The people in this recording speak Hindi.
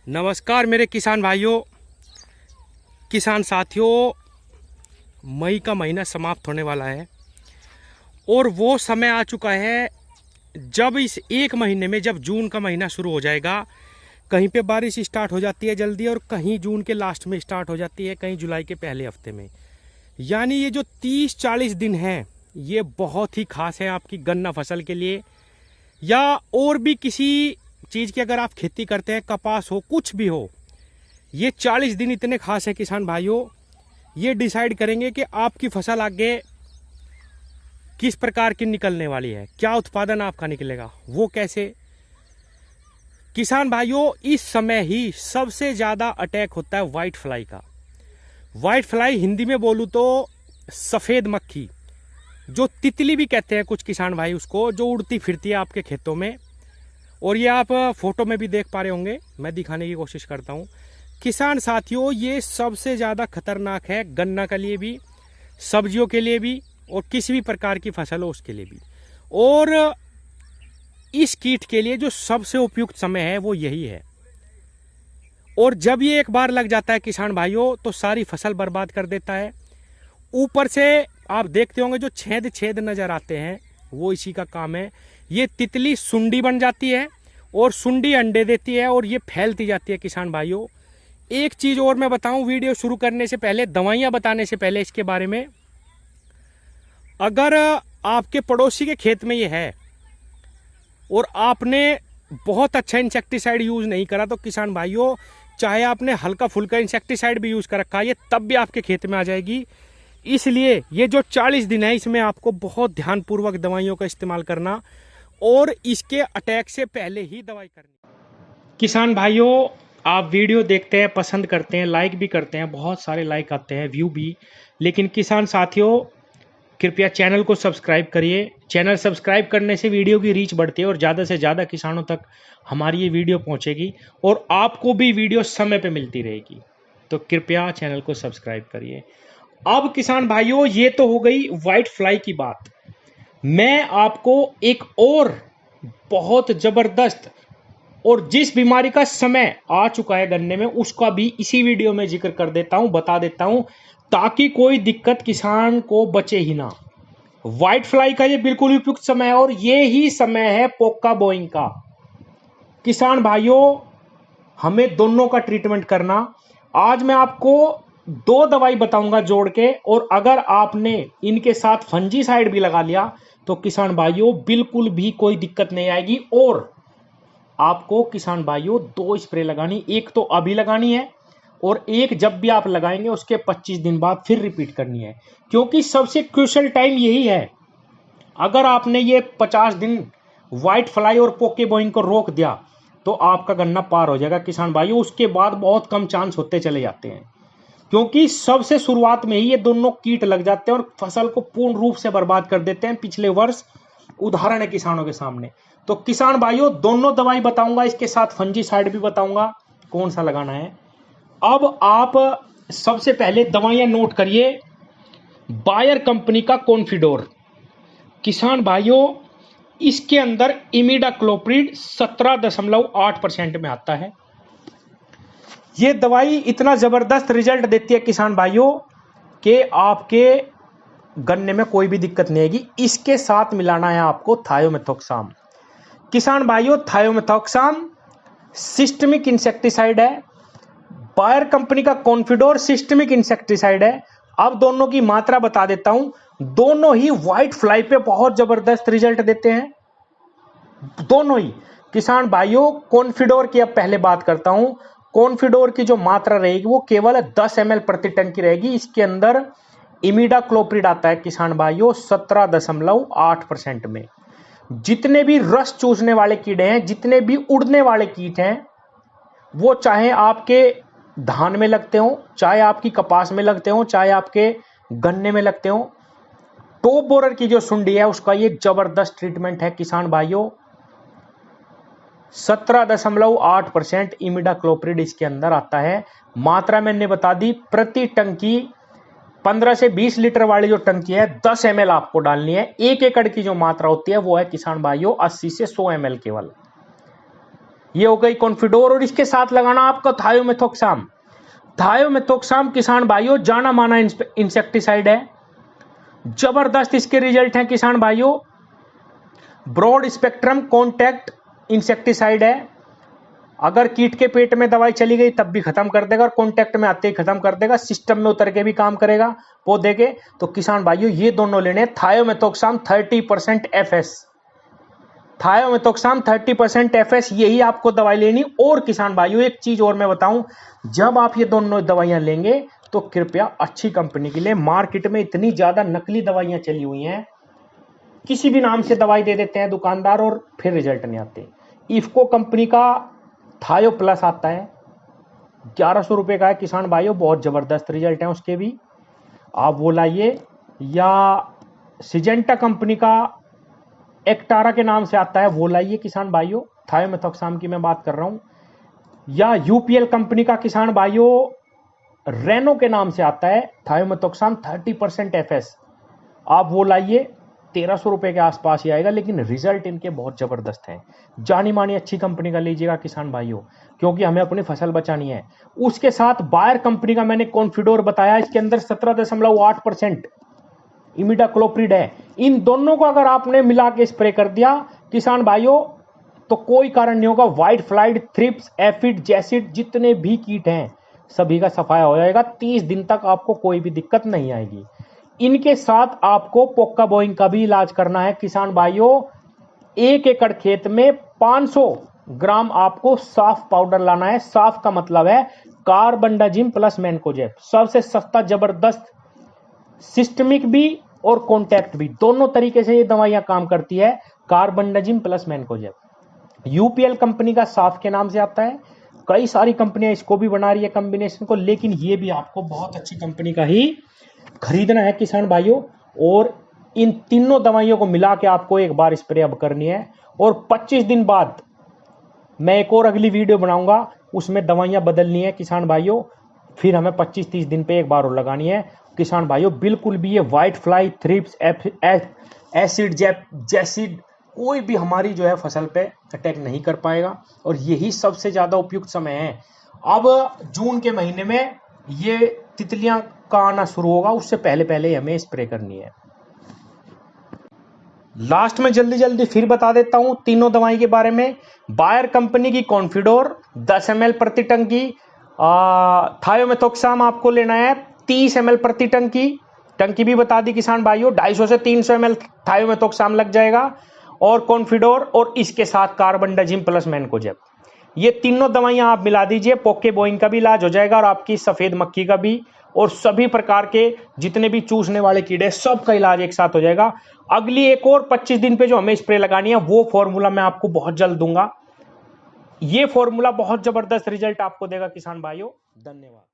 नमस्कार मेरे किसान भाइयों, किसान साथियों। मई का महीना समाप्त होने वाला है और वो समय आ चुका है जब इस एक महीने में, जब जून का महीना शुरू हो जाएगा, कहीं पे बारिश स्टार्ट हो जाती है जल्दी और कहीं जून के लास्ट में स्टार्ट हो जाती है, कहीं जुलाई के पहले हफ्ते में। यानी ये जो 30-40 दिन हैं ये बहुत ही खास है आपकी गन्ना फसल के लिए, या और भी किसी चीज़ की अगर आप खेती करते हैं, कपास हो, कुछ भी हो। ये 40 दिन इतने खास है किसान भाइयों, ये डिसाइड करेंगे कि आपकी फसल आगे किस प्रकार की निकलने वाली है, क्या उत्पादन आपका निकलेगा, वो कैसे। किसान भाइयों, इस समय ही सबसे ज़्यादा अटैक होता है वाइट फ्लाई का। वाइट फ्लाई हिंदी में बोलूँ तो सफ़ेद मक्खी, जो तितली भी कहते हैं कुछ किसान भाई उसको, जो उड़ती फिरती है आपके खेतों में। और ये आप फोटो में भी देख पा रहे होंगे, मैं दिखाने की कोशिश करता हूँ। किसान साथियों, ये सबसे ज़्यादा खतरनाक है गन्ना के लिए भी, सब्जियों के लिए भी, और किसी भी प्रकार की फसल हो उसके लिए भी। और इस कीट के लिए जो सबसे उपयुक्त समय है वो यही है। और जब ये एक बार लग जाता है किसान भाइयों तो सारी फसल बर्बाद कर देता है। ऊपर से आप देखते होंगे जो छेद छेद नजर आते हैं, वो इसी का काम है। ये तितली सुंडी बन जाती है और सुंडी अंडे देती है और ये फैलती जाती है किसान भाइयों। एक चीज़ और मैं बताऊं वीडियो शुरू करने से पहले, दवाइयां बताने से पहले इसके बारे में। अगर आपके पड़ोसी के खेत में ये है और आपने बहुत अच्छा इंसेक्टिसाइड यूज़ नहीं करा, तो किसान भाइयों चाहे आपने हल्का फुल्का इंसेक्टिसाइड भी यूज़ कर रखा है, ये तब भी आपके खेत में आ जाएगी। इसलिए ये जो 40 दिन है इसमें आपको बहुत ध्यानपूर्वक दवाइयों का इस्तेमाल करना और इसके अटैक से पहले ही दवाई करनी। किसान भाइयों, आप वीडियो देखते हैं, पसंद करते हैं, लाइक भी करते हैं, बहुत सारे लाइक आते हैं, व्यू भी। लेकिन किसान साथियों, कृपया चैनल को सब्सक्राइब करिए। चैनल सब्सक्राइब करने से वीडियो की रीच बढ़ती है और ज़्यादा से ज़्यादा किसानों तक हमारी ये वीडियो पहुंचेगी और आपको भी वीडियो समय पे मिलती रहेगी। तो कृपया चैनल को सब्सक्राइब करिए। अब किसान भाइयों, ये तो हो गई व्हाइट फ्लाई की बात। मैं आपको एक और बहुत जबरदस्त, और जिस बीमारी का समय आ चुका है गन्ने में, उसका भी इसी वीडियो में जिक्र कर देता हूं, बता देता हूं, ताकि कोई दिक्कत किसान को बचे ही ना। व्हाइट फ्लाई का ये बिल्कुल उपयुक्त समय है और ये ही समय है पोका बोइंग का। किसान भाइयों, हमें दोनों का ट्रीटमेंट करना। आज मैं आपको 2 दवाई बताऊंगा जोड़ के, और अगर आपने इनके साथ फंजीसाइड भी लगा लिया तो किसान भाइयों बिल्कुल भी कोई दिक्कत नहीं आएगी। और आपको किसान भाइयों 2 स्प्रे लगानी, एक तो अभी लगानी है और एक जब भी आप लगाएंगे उसके 25 दिन बाद फिर रिपीट करनी है, क्योंकि सबसे क्रूशियल टाइम यही है। अगर आपने ये 50 दिन व्हाइट फ्लाई और पोके बॉइंग को रोक दिया तो आपका गन्ना पार हो जाएगा किसान भाइयों। उसके बाद बहुत कम चांस होते चले जाते हैं, क्योंकि सबसे शुरुआत में ही ये दोनों कीट लग जाते हैं और फसल को पूर्ण रूप से बर्बाद कर देते हैं। पिछले वर्ष उदाहरण है किसानों के सामने। तो किसान भाइयों, दोनों दवाई बताऊंगा, इसके साथ फंजीसाइड भी बताऊंगा कौन सा लगाना है। अब आप सबसे पहले दवाइयां नोट करिए। बायर कंपनी का कॉन्फिडोर, किसान भाइयों इसके अंदर इमिडाक्लोप्रिड 17.8% में आता है। ये दवाई इतना जबरदस्त रिजल्ट देती है किसान भाइयों कि आपके गन्ने में कोई भी दिक्कत नहीं आएगी। इसके साथ मिलाना है आपको थायोमेथोक्साम। किसान भाइयों, थायोमेथोक्साम सिस्टमिक इंसेक्टिसाइड है, बायर कंपनी का कॉन्फिडोर सिस्टमिक इंसेक्टिसाइड है। अब दोनों की मात्रा बता देता हूं। दोनों ही व्हाइट फ्लाई पे बहुत जबरदस्त रिजल्ट देते हैं, दोनों ही। किसान भाइयों, कॉन्फिडोर की अब पहले बात करता हूं। कॉन्फिडोर की जो मात्रा रहेगी वो केवल 10 ml प्रति टन की रहेगी। इसके अंदर इमिडाक्लोप्रिड आता है किसान भाइयों 17.8% में। जितने भी रस चूसने वाले कीड़े हैं, जितने भी उड़ने वाले कीट हैं, वो चाहे आपके धान में लगते हो, चाहे आपकी कपास में लगते हो, चाहे आपके गन्ने में लगते हो, टॉप बोरर की जो सुंडी है उसका ये जबरदस्त ट्रीटमेंट है किसान भाइयों। 17.8% इमिडाक्लोप्रिड इसके अंदर आता है। मात्रा मैंने बता दी, प्रति टंकी 15 से 20 लीटर वाली जो टंकी है 10 ml आपको डालनी है। 1 एकड़ की जो मात्रा होती है वो है किसान भाइयों 80 से 100 ml केवल। ये हो गई कॉन्फिडोर, और इसके साथ लगाना आपको थायोमेथोक्साम। थायोमेथोक्साम किसान भाइयों जाना माना इंसेक्टिसाइड है, जबरदस्त इसके रिजल्ट हैं किसान भाइयों। ब्रॉड स्पेक्ट्रम कॉन्टैक्ट इंसेक्टिसाइड है, अगर कीट के पेट में दवाई चली गई तब भी खत्म कर देगा, और कॉन्टैक्ट में आते ही खत्म कर देगा, सिस्टम में उतर के भी काम करेगा पौधे के। तो किसान भाइयों ये दोनों लेने, थायोमेथोक्साम 30% FS, थायोमेथोक्साम 30% FS, यही आपको दवाई लेनी। और किसान भाइयों एक चीज और मैं बताऊं, जब आप ये दोनों दवाइयां लेंगे तो कृपया अच्छी कंपनी के लिए। मार्केट में इतनी ज्यादा नकली दवाइयां चली हुई हैं, किसी भी नाम से दवाई दे देते हैं दुकानदार और फिर रिजल्ट नहीं आते। इफको कंपनी का थायो प्लस आता है, 1100 रुपए का है किसान भाइयों, बहुत जबरदस्त रिजल्ट है उसके भी, आप वो लाइए। या सिजेंटा कंपनी का एक्टारा के नाम से आता है, वो लाइए किसान भाइयों, थायोमेथोक्साम की मैं बात कर रहा हूं। या यूपीएल कंपनी का किसान भाइयों रेनो के नाम से आता है थायोमेथोक्साम 30% FS, आप वो लाइए, 1300 रुपए के आसपास ही आएगा, लेकिन रिजल्ट इनके बहुत जबरदस्त हैं। जानी मानी अच्छी कंपनी का लीजिएगा किसान भाइयों, क्योंकि हमें अपनी फसल बचानी है। उसके साथ बायर कंपनी का मैंने कॉन्फिडोर बताया, इसके अंदर 17.8% इमिडाक्लोप्रिड है। इन दोनों को अगर आपने मिला के स्प्रे कर दिया किसान भाइयों तो कोई कारण नहीं होगा, white flight, thrips, aphid, jassid, जितने भी कीट हैं सभी का सफाया हो जाएगा। 30 दिन तक आपको कोई भी दिक्कत नहीं आएगी। इनके साथ आपको पोक्का बोइंग का भी इलाज करना है किसान भाइयों। 1 एकड़ खेत में 500 ग्राम आपको साफ पाउडर लाना है। साफ का मतलब है कार्बनडाजिम प्लस मैनकोजेब, सबसे सस्ता, जबरदस्त, सिस्टमिक भी और कॉन्टैक्ट भी, दोनों तरीके से ये दवाइयां काम करती है, carbendazim plus mancozeb. UPL company का साफ के नाम से आता है, कई सारी कंपनियां इसको भी बना रही है कॉम्बिनेशन को, लेकिन ये भी आपको बहुत अच्छी कंपनी का ही खरीदना है किसान भाइयों। और इन तीनों दवाइयों को मिला के आपको एक बार स्प्रे अब करनी है, और 25 दिन बाद मैं एक और अगली वीडियो बनाऊंगा, उसमें दवाइयां बदलनी है किसान भाइयों, फिर हमें 25-30 दिन पे एक बार और लगानी है किसान भाइयों। बिल्कुल भी ये white fly, thrips, acid, jassid कोई भी हमारी जो है फसल पे अटैक नहीं कर पाएगा, और यही सबसे ज्यादा उपयुक्त समय है। अब जून के महीने में ये तितलियां का आना शुरू होगा, उससे पहले पहले हमें स्प्रे करनी है। लास्ट में जल्दी जल्दी फिर बता देता हूं तीनों दवाई के बारे में। बायर कंपनी की कॉन्फिडोर 10 ml प्रति टंकी, थायोमेथोक्साम आपको लेना है 30 ml प्रति टंकी भी बता दी किसान भाइयों, 250 से 300 ml थायोमेथोक्साम लग जाएगा, और कॉन्फिडोर, और इसके साथ कार्बनडाजिम प्लस मैनकोजेब, ये तीनों दवाइयां आप मिला दीजिए। पोके बोइंग का भी इलाज हो जाएगा, और आपकी सफेद मक्खी का भी, और सभी प्रकार के जितने भी चूसने वाले कीड़े सब का इलाज एक साथ हो जाएगा। अगली एक और 25 दिन पे जो हमें स्प्रे लगानी है वो फॉर्मूला मैं आपको बहुत जल्द दूंगा। ये फॉर्मूला बहुत जबरदस्त रिजल्ट आपको देगा किसान भाइयों। धन्यवाद।